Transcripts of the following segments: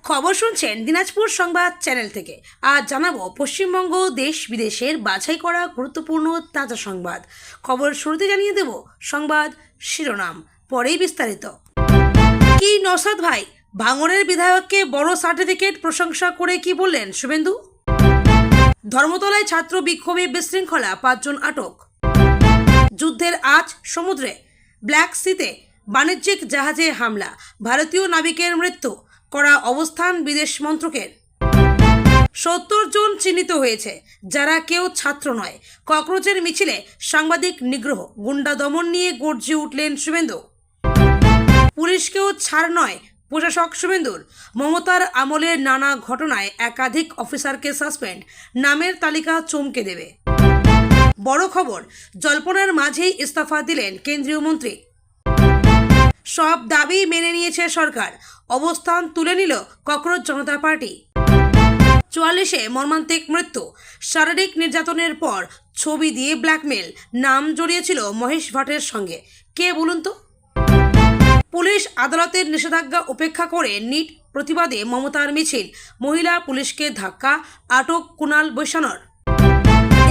খবর শুনছেন দিনাজপুর সংবাদ চ্যানেল থেকে। আজ জানাবো পশ্চিমবঙ্গ দেশ বিদেশের বাছাই করা গুরুত্বপূর্ণ তাজা সংবাদ। খবর শুরুতে জানিয়ে দেব সংবাদ শিরোনাম, পরেই বিস্তারিত। কি নওশাদ ভাই, ভাঙড়ের বিধায়ককে বড় সার্টিফিকেট প্রশংসা করে কি বললেন শুভেন্দু? ধর্মতলায় ছাত্র বিক্ষোভে বিশৃঙ্খলা, 5 জন আটক। যুদ্ধের আজ সমুদ্রে, ব্ল্যাক সিতে বাণিজ্যিক জাহাজে হামলা, ভারতীয় নাবিকের মৃত্যু, করা অবস্থান বিদেশ মন্ত্রকের। 70 জন চিহ্নিত হয়েছে, যারা কেউ ছাত্র নয়। ককরোচের মিছিলে সাংবাদিক নিগ্রহ, গুন্ডা দমন নিয়ে গর্জে উঠলেন শুভেন্দু। পুলিশকেও ছাড় নয় প্রশাসক শুভেন্দুর। মমতার আমলের নানা ঘটনায় একাধিক অফিসারকে সাসপেন্ড, নামের তালিকা চমকে দেবে। বড় খবর, জল্পনার মাঝেই ইস্তফা দিলেন কেন্দ্রীয় মন্ত্রী। সব দাবি মেনে নিয়েছে সরকার, অবস্থান তুলে নিল ককরোচ জনতা পার্টি। 44-এ মর্মান্তিক মৃত্যু, শারীরিক নির্যাতনের পর ছবি দিয়ে ব্ল্যাকমেল, নাম জড়িয়েছিল মহেশ ভাটের সঙ্গে। কে বলুন তো? পুলিশ আদালতের নিষেধাজ্ঞা উপেক্ষা করে নিট প্রতিবাদে মমতার মিছিল, মহিলা পুলিশকে ধাক্কা, আটক কুণাল বৈশানর।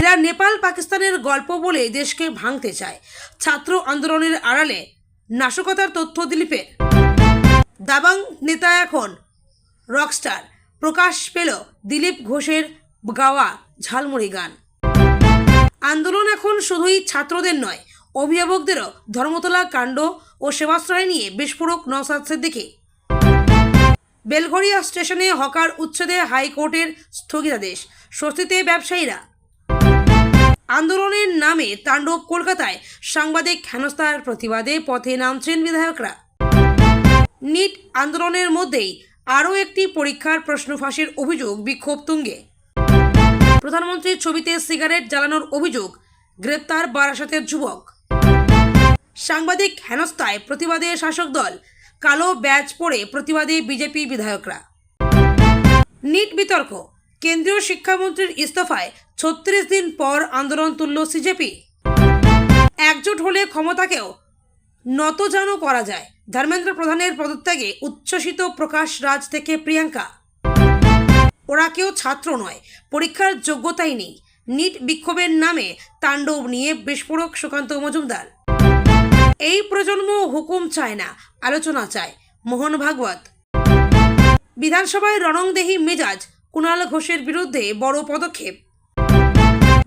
এরা নেপাল পাকিস্তানের গল্প বলে দেশকে ভাঙতে চায়। ছাত্র আন্দোলনের আড়ালে নাশকতার তথ্য দিলীপের। দাবাং নেতা এখন রকস্টার, প্রকাশ পেল দিলীপ ঘোষের গাওয়া ঝালমুড়ি গান। আন্দোলন এখন শুধুই ছাত্রদের নয়, অভিভাবকদেরও। ধর্মতলা কাণ্ড ও সেবাশ্রয় নিয়ে বিস্ফোরক নওশাদ সিদ্দিকী। বেলঘরিয়া স্টেশনে হকার উচ্ছেদে হাইকোর্টের স্থগিতাদেশ, স্বস্তিতে ব্যবসায়ীরা। আন্দোলনের নামে তাণ্ডব কলকাতায়, সাংবাদিক হেনস্থার প্রতিবাদে পথে নামছেন বিধায়করা। নিট আন্দোলনের মধ্যেই আরও একটি পরীক্ষার প্রশ্ন ফাঁসের অভিযোগ, বিক্ষোভ তুঙ্গে। প্রধানমন্ত্রীর ছবিতে সিগারেট জ্বালানোর অভিযোগ, গ্রেপ্তার বারাসতের যুবক। সাংবাদিক হেনস্থায় প্রতিবাদে শাসক দল, কালো ব্যাজ পরে প্রতিবাদে বিজেপি বিধায়করা। নিট বিতর্ক, কেন্দ্রীয় শিক্ষামন্ত্রীর ইস্তফায় 36 দিন পর আন্দোলন তুলল সিজেপি। একজোট হলে ক্ষমতাকেও নতজানু করা যায়, ধর্মেন্দ্র প্রধানের পদত্যাগে উচ্ছ্বসিত প্রকাশ রাজ থেকে প্রিয়াঙ্কা। ওরা কেউ ছাত্র নয়, পরীক্ষার যোগ্যতাই নেই। নিট বিক্ষোভের নামে তাণ্ডব নিয়ে বিস্ফোরক সুকান্ত মজুমদার। এই প্রজন্ম হুকুম চায় না, আলোচনা চায়, মোহন ভাগবত। বিধানসভায় রণংদেহী মেজাজ, কুণাল ঘোষের বিরুদ্ধে বড় পদক্ষেপ।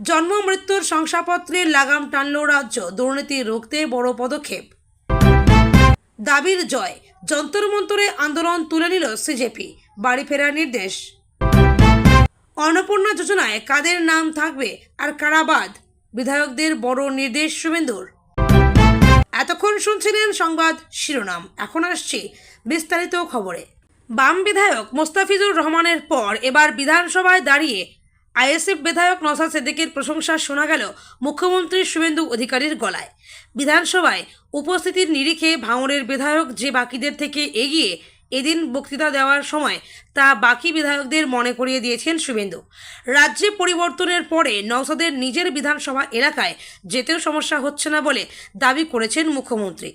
জন্ম মৃত্যুর শংসাপত্রে লাগাম টানল রাজ্য, দুর্নীতি রুখতে বড় পদক্ষেপ। দাবির জয়, যন্তর মন্তরে আন্দোলন তুলে নিল সিজেপি, বাড়ি ফেরার নির্দেশ। অন্নপূর্ণা যোজনায় কাদের নাম থাকবে আর কারা বাদ, বিধায়কদের বড় নির্দেশ শুভেন্দুর। এতক্ষণ শুনছিলেন সংবাদ শিরোনাম, এখন আসছি বিস্তারিত খবরে। বাম বিধায়ক মোস্তাফিজুর রহমানের পর এবার বিধানসভায় দাঁড়িয়ে আইএসএফ বিধায়ক নওশাদ সিদ্দিকীর প্রশংসা শোনা গেল মুখ্যমন্ত্রী শুভেন্দু অধিকারীর গলায়। বিধানসভায় উপস্থিতির নিরিখে ভাঙড়ের বিধায়ক যে বাকিদের থেকে এগিয়ে এদিন বক্তৃতা দেওয়ার সময় তা বাকি বিধায়কদের মনে করিয়ে দিয়েছেন শুভেন্দু। রাজ্যে পরিবর্তনের পরে নওশাদের নিজের বিধানসভা এলাকায় যেতেও সমস্যা হচ্ছে না বলে দাবি করেছেন মুখ্যমন্ত্রী।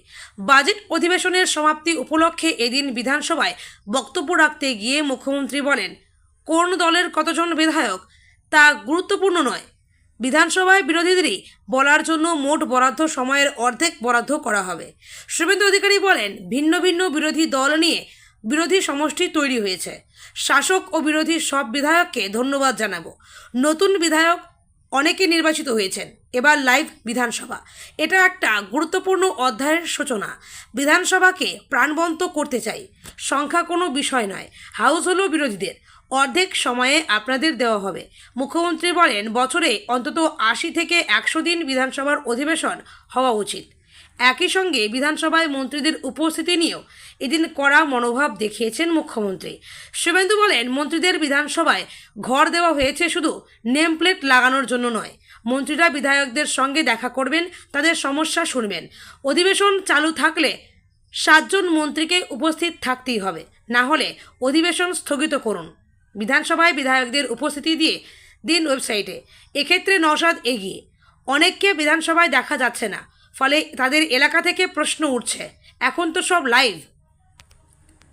বাজেট অধিবেশনের সমাপ্তি উপলক্ষে এদিন বিধানসভায় বক্তব্য রাখতে গিয়ে মুখ্যমন্ত্রী বলেন, কোন দলের কতজন বিধায়ক তা গুরুত্বপূর্ণ নয়। বিধানসভায় বিরোধীদেরই বলার জন্য মোট বরাদ্দ সময়ের অর্ধেক বরাদ্দ করা হবে। শুভেন্দু অধিকারী বলেন, ভিন্ন ভিন্ন বিরোধী দল নিয়ে বিরোধী সমষ্টি তৈরি হয়েছে। শাসক ও বিরোধী সব বিধায়ককে ধন্যবাদ জানাবো। নতুন বিধায়ক অনেকে নির্বাচিত হয়েছেন। এবার লাইভ বিধানসভা, এটা একটা গুরুত্বপূর্ণ অধ্যায়ের সূচনা। বিধানসভাকে প্রাণবন্ত করতে চাই, সংখ্যা কোনো বিষয় নয়। হাউস হলো বিরোধীদের, অর্ধেক সময়ে আপনাদের দেওয়া হবে। মুখ্যমন্ত্রী বলেন, বছরে অন্তত 80 থেকে 100 দিন বিধানসভার অধিবেশন হওয়া উচিত। একই সঙ্গে বিধানসভায় মন্ত্রীদের উপস্থিতি নিয়েও এদিন কড়া মনোভাব দেখিয়েছেন মুখ্যমন্ত্রী। শুভেন্দু বলেন, মন্ত্রীদের বিধানসভায় ঘর দেওয়া হয়েছে শুধু নেম প্লেট লাগানোর জন্য নয়। মন্ত্রীরা বিধায়কদের সঙ্গে দেখা করবেন, তাদের সমস্যা শুনবেন। অধিবেশন চালু থাকলে 7 জন মন্ত্রীকে উপস্থিত থাকতেই হবে, না হলে অধিবেশন স্থগিত করুন। বিধানসভায় বিধায়কদের উপস্থিতি দিয়ে দিন ওয়েবসাইটে। এক্ষেত্রে নওশাদ এগিয়ে, অনেককে বিধানসভায় দেখা যাচ্ছে না, ফলে তাদের এলাকা থেকে প্রশ্ন উঠছে, এখন তো সব লাইভ।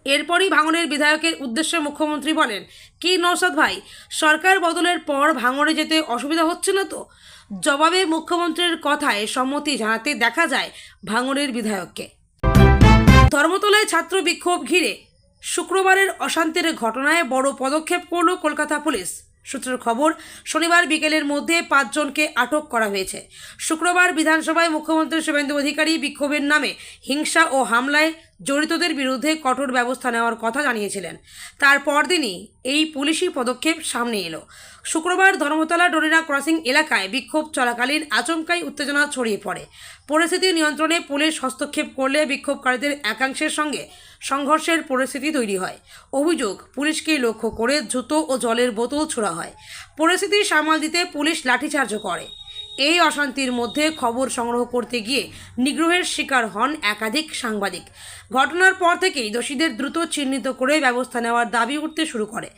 এরপরই ভাঙড়ের বিধায়কের উদ্দেশ্যে মুখ্যমন্ত্রী বলেন, কি নওশাদ ভাই, সরকার বদলের পর ভাঙড়ে যেতে অসুবিধা হচ্ছে না তো? জবাবে মুখ্যমন্ত্রীর কথায় সম্মতি জানাতে দেখা যায় ভাঙড়ের বিধায়ককে। ধর্মতলায় ছাত্র বিক্ষোভ ঘিরে শুক্রবারের অশান্তির ঘটনায় বড় পদক্ষেপ করল কলকাতা পুলিশ। সূত্রের খবর, শনিবার বিকেলের মধ্যে 5 জনকে আটক করা হয়েছে। শুক্রবার বিধানসভায় মুখ্যমন্ত্রী শুভেন্দু অধিকারী বিক্ষোভের নামে হিংসা ও হামলায় জড়িতদের বিরুদ্ধে কঠোর ব্যবস্থা নেওয়ার কথা জানিয়েছিলেন। তার পরদিনই এই পুলিশি পদক্ষেপ সামনে এলো। শুক্রবার ধর্মতলা ডরিনা ক্রসিং এলাকায় বিক্ষোভ চলাকালীন আচমকাই উত্তেজনা ছড়িয়ে পড়ে। পরিস্থিতি নিয়ন্ত্রণে পুলিশ হস্তক্ষেপ করলে বিক্ষোভকারীদের একাংশের সঙ্গে সংঘর্ষের পরিস্থিতি তৈরি হয়। অভিযোগ, পুলিশকে লক্ষ্য করে জুতো ও জলের বোতল ছোড়া হয়। পরিস্থিতি সামাল দিতে পুলিশ লাঠিচার্জও করে। এই অশান্তির মধ্যে খবর সংগ্রহ করতে গিয়ে নিগ্রহের শিকার হন একাধিক সাংবাদিক। ঘটনার পর থেকেই দোষীদের দ্রুত চিহ্নিত করে ব্যবস্থা নেওয়ার দাবি উঠতে শুরু করে।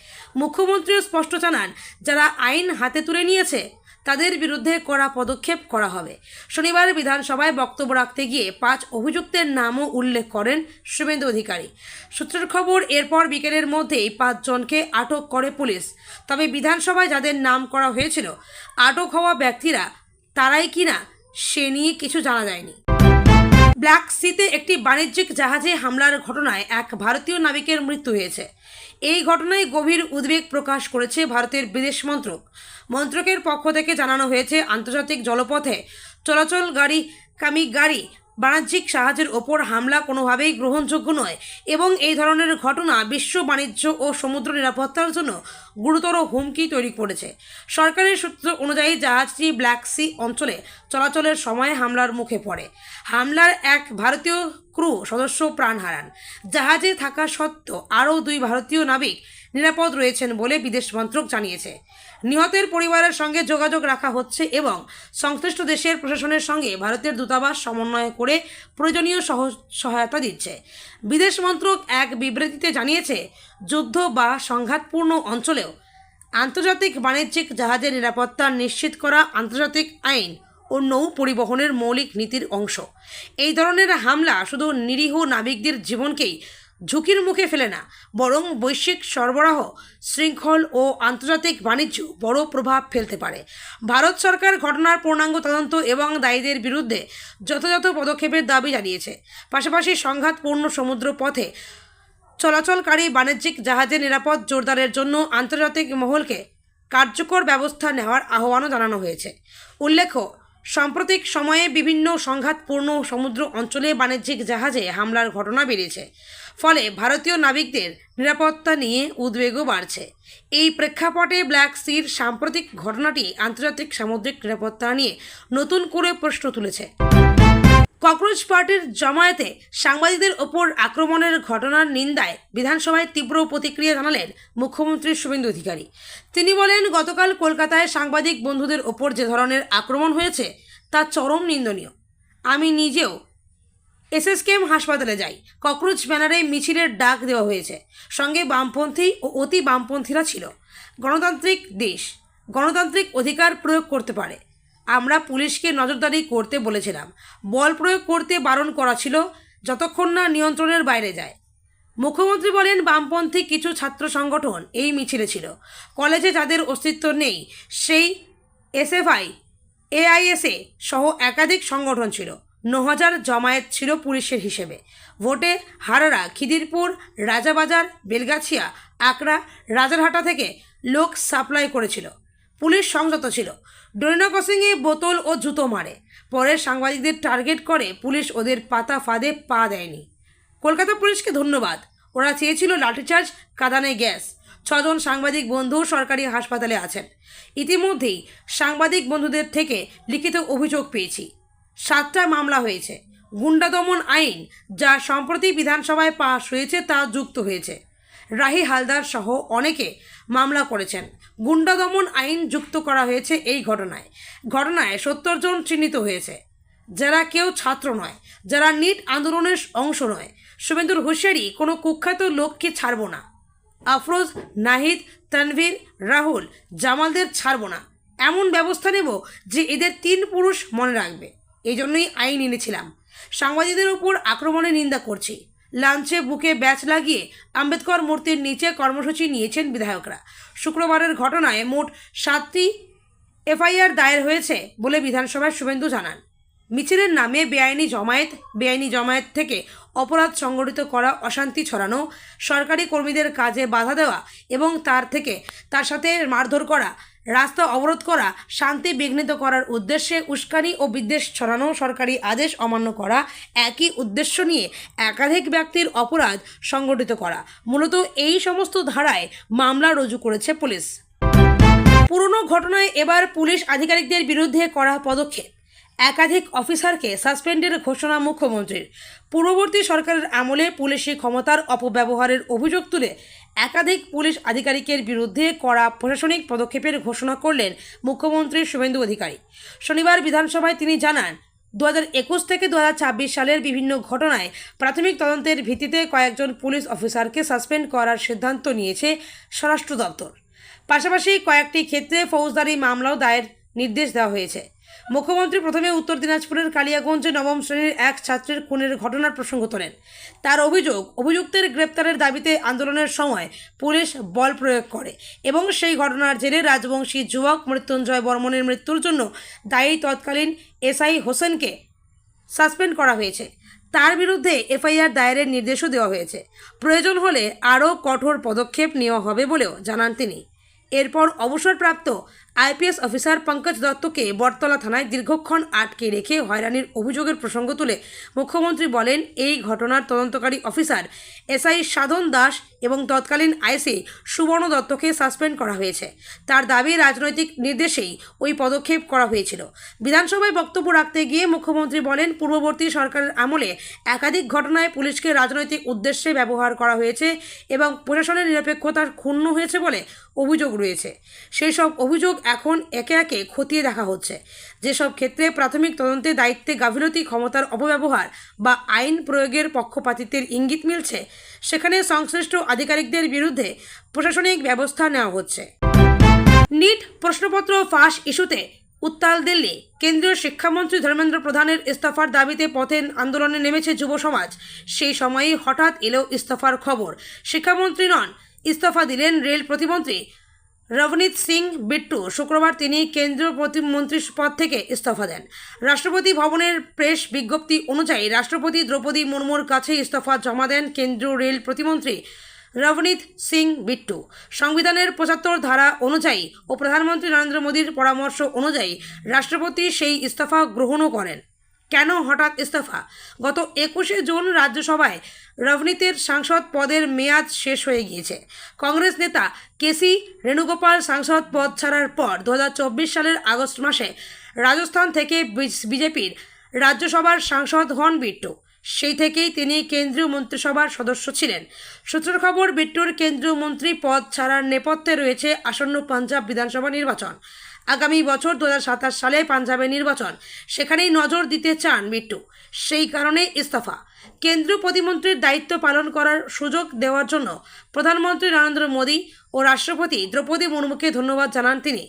মুখ্যমন্ত্রীও স্পষ্ট জানান, যারা আইন হাতে তুলে নিয়েছে তাদের বিরুদ্ধে কড়া পদক্ষেপ করা হবে। শনিবার বিধানসভায় বক্তব্য রাখতে গিয়ে 5 অভিযুক্তের নামও উল্লেখ করেন শুভেন্দু অধিকারী। সূত্রের খবর, এরপর বিকেলের মধ্যেই 5 জনকে আটক করে পুলিশ। তবে বিধানসভায় যাদের নাম করা হয়েছিল আটক হওয়া ব্যক্তিরা তারাই কিনা সে নিয়ে কিছু জানা যায়নি। ব্ল্যাক সিতে একটি বাণিজ্যিক জাহাজে হামলার ঘটনায় এক ভারতীয় নাবিকের মৃত্যু হয়েছে। এই ঘটনায় গভীর উদ্বেগ প্রকাশ করেছে ভারতের বিদেশ মন্ত্রকের পক্ষ থেকে জানানো হয়েছে, আন্তর্জাতিক জলপথে চলাচলকারী গাড়ি বাণিজ্যিক জাহাজের ওপর হামলা কোনোভাবেই গ্রহণযোগ্য নয় এবং এই ধরনের ঘটনা বিশ্ব বাণিজ্য ও সমুদ্র নিরাপত্তার জন্য গুরুতর হুমকি তৈরি করেছে। সরকারের সূত্র অনুযায়ী জাহাজটি ব্ল্যাক সি অঞ্চলে চলাচলের সময় হামলার মুখে পড়ে। হামলার এক ভারতীয় ক্রু সদস্য প্রাণ হারান। জাহাজে থাকা সত্ত্বেও আরও 2 ভারতীয় নাবিক নিরাপদ রয়েছেন বলে বিদেশ মন্ত্রক জানিয়েছে। নিহতের পরিবারের সঙ্গে যোগাযোগ রাখা হচ্ছে এবং সংশ্লিষ্ট দেশের প্রশাসনের সঙ্গে ভারতের দূতাবাস সমন্বয় করে প্রয়োজনীয় সহায়তা দিচ্ছে। বিদেশ মন্ত্রক এক বিবৃতিতে জানিয়েছে, যুদ্ধ বা সংঘাতপূর্ণ অঞ্চলেও আন্তর্জাতিক বাণিজ্যিক জাহাজের নিরাপত্তা নিশ্চিত করা আন্তর্জাতিক আইন ও নৌ পরিবহনের মৌলিক নীতির অংশ। এই ধরনের হামলা শুধু নিরীহ নাবিকদের জীবনকেই ঝুঁকির মুখে ফেলে না, বরং বৈশ্বিক সরবরাহ শৃঙ্খল ও আন্তর্জাতিক বাণিজ্য বড় প্রভাব ফেলতে পারে। ভারত সরকার ঘটনার পূর্ণাঙ্গ তদন্ত এবং দায়ীদের বিরুদ্ধে যথাযথ পদক্ষেপের দাবি জানিয়েছে। পাশাপাশি সংঘাতপূর্ণ সমুদ্র পথে চলাচলকারী বাণিজ্যিক জাহাজের নিরাপদ জোরদারের জন্য আন্তর্জাতিক মহলকে কার্যকর ব্যবস্থা নেওয়ার আহ্বানও জানানো হয়েছে। উল্লেখ্য, সাম্প্রতিক সময়ে বিভিন্ন সংঘাতপূর্ণ সমুদ্র অঞ্চলে বাণিজ্যিক জাহাজে হামলার ঘটনা বেড়েছে। ফলে ভারতীয় নাবিকদের নিরাপত্তা নিয়ে উদ্বেগও বাড়ছে। এই প্রেক্ষাপটে ব্ল্যাক সির সাম্প্রতিক ঘটনাটি আন্তর্জাতিক সামুদ্রিক নিরাপত্তা নিয়ে নতুন করে প্রশ্ন তুলেছে। ককরোচ পার্টির জমায়েতে সাংবাদিকদের ওপর আক্রমণের ঘটনার নিন্দায় বিধানসভায় তীব্র প্রতিক্রিয়া জানালেন মুখ্যমন্ত্রী শুভেন্দু অধিকারী। তিনি বলেন, গতকাল কলকাতায় সাংবাদিক বন্ধুদের ওপর যে ধরনের আক্রমণ হয়েছে তা চরম নিন্দনীয়। আমি নিজেও এসএসকেএম হাসপাতালে যাই। ককরোচ ব্যানারে মিছিলের ডাক দেওয়া হয়েছে। সঙ্গে বামপন্থী ও অতি বামপন্থীরা ছিল। গণতান্ত্রিক দেশ, গণতান্ত্রিক অধিকার প্রয়োগ করতে পারে। আমরা পুলিশকে নজরদারি করতে বলেছিলাম, বল প্রয়োগ করতে বারণ করা ছিল যতক্ষণ না নিয়ন্ত্রণের বাইরে যায়। মুখ্যমন্ত্রী বলেন, বামপন্থী কিছু ছাত্র সংগঠন এই মিছিলে ছিল। কলেজে যাদের অস্তিত্ব নেই সেই এসএফআই, এআইএসএ সহ একাধিক সংগঠন ছিল। 9000 জমায়েত ছিল পুলিশের হিসেবে। ভোটে হারারা খিদিরপুর, রাজাবাজার, বেলগাছিয়া, আকরা, রাজারহাটা থেকে লোক সাপ্লাই করেছিল। পুলিশ সংযত ছিল। ডরিনা ক্রসিংয়ে বোতল ও জুতো মারে। পরে সাংবাদিকদের টার্গেট করে পুলিশ ওদের পাতা ফাঁদে পা দেয়নি। কলকাতা পুলিশকে ধন্যবাদ। ওরা চেয়েছিল লাঠিচার্জ, কাঁদানে গ্যাস। 6 জন সাংবাদিক বন্ধু সরকারি হাসপাতালে আছেন। ইতিমধ্যেই সাংবাদিক বন্ধুদের থেকে লিখিত অভিযোগ পেয়েছি। 7টা মামলা হয়েছে। গুন্ডা দমন আইন যা সম্প্রতি বিধানসভায় পাশ হয়েছে তা যুক্ত হয়েছে। রাহি হালদার সহ অনেকে মামলা করেছেন। গুন্ডা দমন আইন যুক্ত করা হয়েছে এই ঘটনায়। 70 জন চিহ্নিত হয়েছে, যারা কেউ ছাত্র নয়, যারা নিট আন্দোলনের অংশ নয়। শুভেন্দুর হুঁশিয়ারি, কোনো কুখ্যাত লোককে ছাড়ব না। আফরোজ, নাহিদ, তানভীর, রাহুল, জামালদের ছাড়ব না। এমন ব্যবস্থা নেব যে এদের 3 পুরুষ মনে রাখবে। এই জন্যই আইন এনেছিলাম। সাংবাদিকদের উপর আক্রমণের নিন্দা করছি। লাঞ্চে বুকে ব্যাচ লাগিয়ে আম্বেদকর মূর্তির নিচে কর্মসূচি নিয়েছেন বিধায়করা। শুক্রবারের ঘটনায় মোট 7টি এফআইআর দায়ের হয়েছে বলে বিধানসভায় শুভেন্দু জানান। মিছিলের নামে বেআইনি জমায়েত থেকে অপরাধ সংগঠিত করা, অশান্তি ছড়ানো, সরকারি কর্মীদের কাজে বাধা দেওয়া এবং তার সাথে মারধর করা, রাস্তা অবরোধ করা, শান্তি বিঘ্নিত করার উদ্দেশ্যে উস্কানি ও বিদ্বেষ ছড়ানো, সরকারি আদেশ অমান্য করা, একই উদ্দেশ্য নিয়ে একাধিক ব্যক্তির অপরাধ সংগঠিত করা, মূলত এই সমস্ত ধারায় মামলা রুজু করেছে পুলিশ। পুরনো ঘটনায় এবার পুলিশ আধিকারিকদের বিরুদ্ধে কড়া পদক্ষেপ। একাধিক অফিসারকে সাসপেন্ডের ঘোষণা মুখ্যমন্ত্রীর। পূর্ববর্তী সরকারের আমলে পুলিশি ক্ষমতার অপব্যবহারের অভিযোগ তুলে একাধিক পুলিশ আধিকারিকের বিরুদ্ধে কড়া প্রশাসনিক পদক্ষেপের ঘোষণা করলেন মুখ্যমন্ত্রী শুভেন্দু অধিকারী। শনিবার বিধানসভায় তিনি জানান, 2021 থেকে 2026 সালের বিভিন্ন ঘটনায় প্রাথমিক তদন্তের ভিত্তিতে কয়েকজন পুলিশ অফিসারকে সাসপেন্ড করার সিদ্ধান্ত নিয়েছে স্বরাষ্ট্র দপ্তর। পাশাপাশি কয়েকটি ক্ষেত্রে ফৌজদারি মামলাও দায়ের নির্দেশ দেওয়া হয়েছে। মুখ্যমন্ত্রী প্রথমে উত্তর দিনাজপুরের কালিয়াগঞ্জে 9ম শ্রেণীর এক ছাত্রের খুনের ঘটনার প্রসঙ্গ তোলেন। তার অভিযুক্তের গ্রেপ্তারের দাবিতে আন্দোলনের সময় পুলিশ বল প্রয়োগ করে এবং সেই ঘটনার জেরে রাজবংশী যুবক মৃত্যুঞ্জয় বর্মনের মৃত্যুর জন্য দায়ী তৎকালীন এসআই হোসেনকে সাসপেন্ড করা হয়েছে। তার বিরুদ্ধে এফআইআর দায়েরের নির্দেশও দেওয়া হয়েছে। প্রয়োজন হলে আরও কঠোর পদক্ষেপ নেওয়া হবে বলেও জানান তিনি। এরপর অবসরপ্রাপ্ত আইপিএস অফিসার পঙ্কজ দত্তকে বটতলা থানায় দীর্ঘক্ষণ আটকে রেখে হয়রানির অভিযোগের প্রসঙ্গ তুলে মুখ্যমন্ত্রী বলেন, এই ঘটনার তদন্তকারী অফিসার এসআই সাধন দাস এবং তৎকালীন আইসি সুবর্ণ দত্তকে সাসপেন্ড করা হয়েছে। তার দাবি, রাজনৈতিক নির্দেশেই ওই পদক্ষেপ করা হয়েছিল। বিধানসভায় বক্তব্য রাখতে গিয়ে মুখ্যমন্ত্রী বলেন, পূর্ববর্তী সরকারের আমলে একাধিক ঘটনায় পুলিশকে রাজনৈতিক উদ্দেশ্যে ব্যবহার করা হয়েছে এবং প্রশাসনের নিরপেক্ষতা ক্ষুণ্ণ হয়েছে বলে অভিযোগ রয়েছে। সেই সব অভিযোগ এখন একে একে খতিয়ে দেখা হচ্ছে। যেসব ক্ষেত্রে প্রাথমিক তদন্তে দায়িত্বে গাফিলতি, ক্ষমতার অপব্যবহার বা আইন প্রয়োগের পক্ষপাতিত্বের ইঙ্গিত মিলছে, সেখানে সংশ্লিষ্ট আধিকারিকদের বিরুদ্ধে প্রশাসনিক ব্যবস্থা নেওয়া হচ্ছে। নিট প্রশ্নপত্র ফাঁস ইস্যুতে উত্তাল দিল্লি। কেন্দ্রীয় শিক্ষামন্ত্রী ধর্মেন্দ্র প্রধানের ইস্তফার দাবিতে পথে আন্দোলনে নেমেছে যুব সমাজ। সেই সময়েই হঠাৎ এলো ইস্তফার খবর। শিক্ষামন্ত্রী নন, ইস্তফা দিলেন রেল প্রতিমন্ত্রী রবনীত সিং বিট্টু। শুক্রবার তিনি কেন্দ্রীয় প্রতিমন্ত্রী পদ থেকে ইস্তফা দেন। রাষ্ট্রপতি ভবনের প্রেস বিজ্ঞপ্তি অনুযায়ী রাষ্ট্রপতি দ্রৌপদী মুর্মুর কাছে ইস্তফা জমা দেন কেন্দ্রীয় রেল প্রতিমন্ত্রী রবনীত সিং বিট্টু। সংবিধানের 75 ধারা অনুযায়ী ও প্রধানমন্ত্রী নরেন্দ্র মোদীর পরামর্শ অনুযায়ী রাষ্ট্রপতি সেই ইস্তফা গ্রহণও করেন। কেন হঠাৎ ইস্তফা? গত 21শে জুন রাজ্যসভায় রবনীতের সাংসদ পদের মেয়াদ শেষ হয়ে গিয়েছে। কংগ্রেস নেতা কেসি বেণুগোপাল সাংসদ পদ ছাড়ার পর 2024 সালের আগস্ট মাসে রাজস্থান থেকে বিজেপির রাজ্যসভার সাংসদ হন বিট্টু। সেই থেকেই তিনি কেন্দ্রীয় মন্ত্রিসভার সদস্য ছিলেন। সূত্রের খবর, বিট্টুর কেন্দ্রীয় মন্ত্রী পদ ছাড়ার নেপথ্যে রয়েছে আসন্ন পাঞ্জাব বিধানসভা নির্বাচন। আগামী বছর 2027 সালে পাঞ্জাবের নির্বাচন, সেখানেই নজর দিতে চান বিট্টু। সেই কারণে ইস্তফা। কেন্দ্রীয় প্রতিমন্ত্রীর দায়িত্ব পালন করার সুযোগ দেওয়ার জন্য প্রধানমন্ত্রী নরেন্দ্র মোদী ও রাষ্ট্রপতি দ্রৌপদী মুর্মুকে ধন্যবাদ জানান তিনি।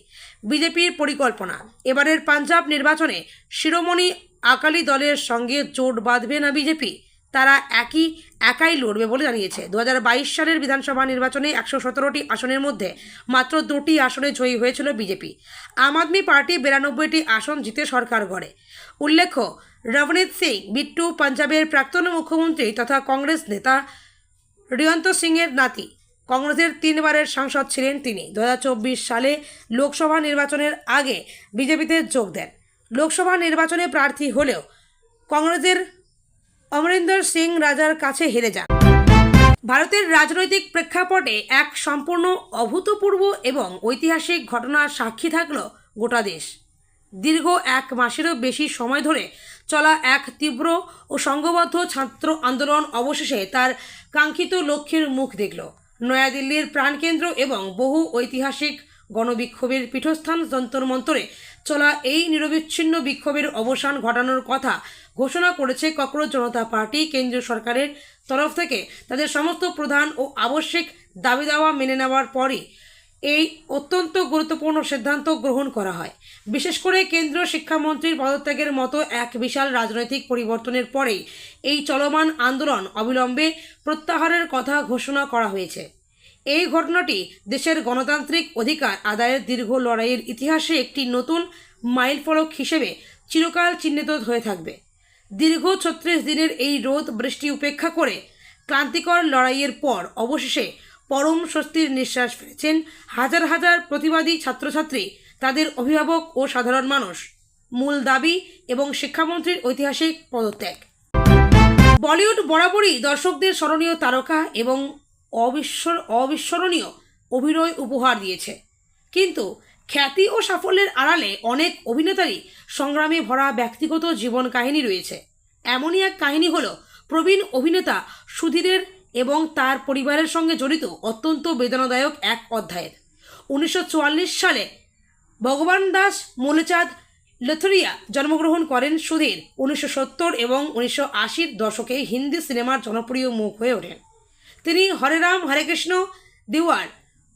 বিজেপির পরিকল্পনা, এবারের পাঞ্জাব নির্বাচনে শিরোমণি আকালি দলের সঙ্গে জোট বাঁধবে না বিজেপি। তারা একাই লড়বে বলে জানিয়েছে। 2022 সালের বিধানসভা নির্বাচনে 117টি আসনের মধ্যে মাত্র 2টি আসনে জয়ী হয়েছিল বিজেপি। আম আদমি পার্টি 92টি আসন জিতে সরকার গড়ে। উল্লেখ্য, রবনীত সিং বিট্টু পাঞ্জাবের প্রাক্তন মুখ্যমন্ত্রী তথা কংগ্রেস নেতা রিয়ন্ত সিংয়ের নাতি। কংগ্রেসের 3 বারের সাংসদ ছিলেন তিনি। 2024 সালে লোকসভা নির্বাচনের আগে বিজেপিতে যোগ দেন। লোকসভা নির্বাচনে প্রার্থী হলেও কংগ্রেসের অমরিন্দর সিং রাজার কাছে হেরে যান। ভারতের রাজনৈতিক প্রেক্ষাপটে এক সম্পূর্ণ অভূতপূর্ব এবং ঐতিহাসিক ঘটনার সাক্ষী থাকল গোটা দেশ। দীর্ঘ 1 মাসেরও বেশি সময় ধরে চলা এক তীব্র ও সংঘবদ্ধ ছাত্র আন্দোলন অবশেষে তার কাঙ্ক্ষিত লক্ষ্যের মুখ দেখল। নয়াদিল্লির প্রাণকেন্দ্র এবং বহু ঐতিহাসিক গণবিক্ষোভের পীঠস্থান যন্তর মন্তরে চলা এই নিরবিচ্ছিন্ন বিক্ষোভের অবসান ঘটানোর কথা ঘোষণা করেছে ককরোচ জনতা পার্টি। কেন্দ্রীয় সরকারের তরফ থেকে তাদের সমস্ত প্রধান ও আবশ্যিক দাবি দাওয়া মেনে নেওয়ার পরই এই অত্যন্ত গুরুত্বপূর্ণ সিদ্ধান্ত গ্রহণ করা হয়। বিশেষ করে কেন্দ্রীয় শিক্ষামন্ত্রীর পদত্যাগের মতো এক বিশাল রাজনৈতিক পরিবর্তনের পরেই এই চলমান আন্দোলন অবিলম্বে প্রত্যাহারের কথা ঘোষণা করা হয়েছে। এই ঘটনাটি দেশের গণতান্ত্রিক অধিকার আদায়ের দীর্ঘ লড়াইয়ের ইতিহাসে একটি নতুন মাইলফলক হিসেবে চিরকাল চিহ্নিত হয়ে থাকবে। দীর্ঘ 36 দিনের এই রোদ বৃষ্টি উপেক্ষা করে ক্লান্তিকর লড়াইয়ের পর অবশেষে পরম স্বস্তির নিঃশ্বাস ফেলেছেন হাজার হাজার প্রতিবাদী ছাত্রছাত্রী, তাদের অভিভাবক ও সাধারণ মানুষ। মূল দাবি এবং শিক্ষামন্ত্রীর ঐতিহাসিক পদত্যাগ। বলিউড বরাবরই দর্শকদের স্মরণীয় তারকা এবং অবিস্মরণীয় অভিনয় উপহার দিয়েছে, কিন্তু খ্যাতি ও সাফল্যের আড়ালে অনেক অভিনেতারই সংগ্রামে ভরা ব্যক্তিগত জীবন কাহিনী রয়েছে। এমনই এক কাহিনী হলো প্রবীণ অভিনেতা সুধীরের এবং তার পরিবারের সঙ্গে জড়িত অত্যন্ত বেদনাদায়ক এক অধ্যায়ের। 1944 সালে ভগবান দাস মূলচাঁদ লথরিয়া জন্মগ্রহণ করেন সুধীর। 1970 এবং 1980-র দশকে হিন্দি সিনেমার জনপ্রিয় মুখ হয়ে ওঠেন। তিনি হরে রাম হরে কৃষ্ণ, দিওয়ার,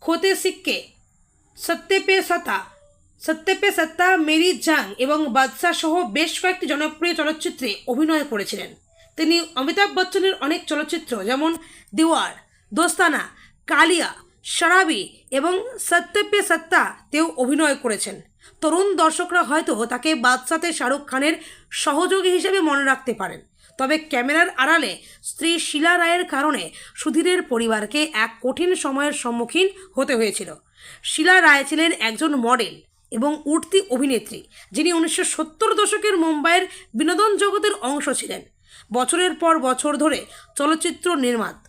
খোতে সিক্কে, সত্যে পে সত্তা, মেরি জাং এবং বাদশাহ সহ বেশ কয়েকটি জনপ্রিয় চলচ্চিত্রে অভিনয় করেছিলেন। তিনি অমিতাভ বচ্চনের অনেক চলচ্চিত্র যেমন দিওয়ার, দোস্তানা, কালিয়া, শরাবি এবং সত্যে পে সত্তা তেও অভিনয় করেছেন। তরুণ দর্শকরা হয়তো তাকে বাদশাতে শাহরুখ খানের সহযোগী হিসেবে মনে রাখতে পারেন, তবে ক্যামেরার আড়ালে স্ত্রী শীলা রায়ের কারণে সুধীরের পরিবারকে এক কঠিন সময়ের সম্মুখীন হতে হয়েছিল। শীলা রায় ছিলেন একজন মডেল এবং উঠতি অভিনেত্রী, যিনি 1970 দশকের মুম্বাইয়ের বিনোদন জগতের অংশ ছিলেন। বছরের পর বছর ধরে চলচ্চিত্র নির্মাতা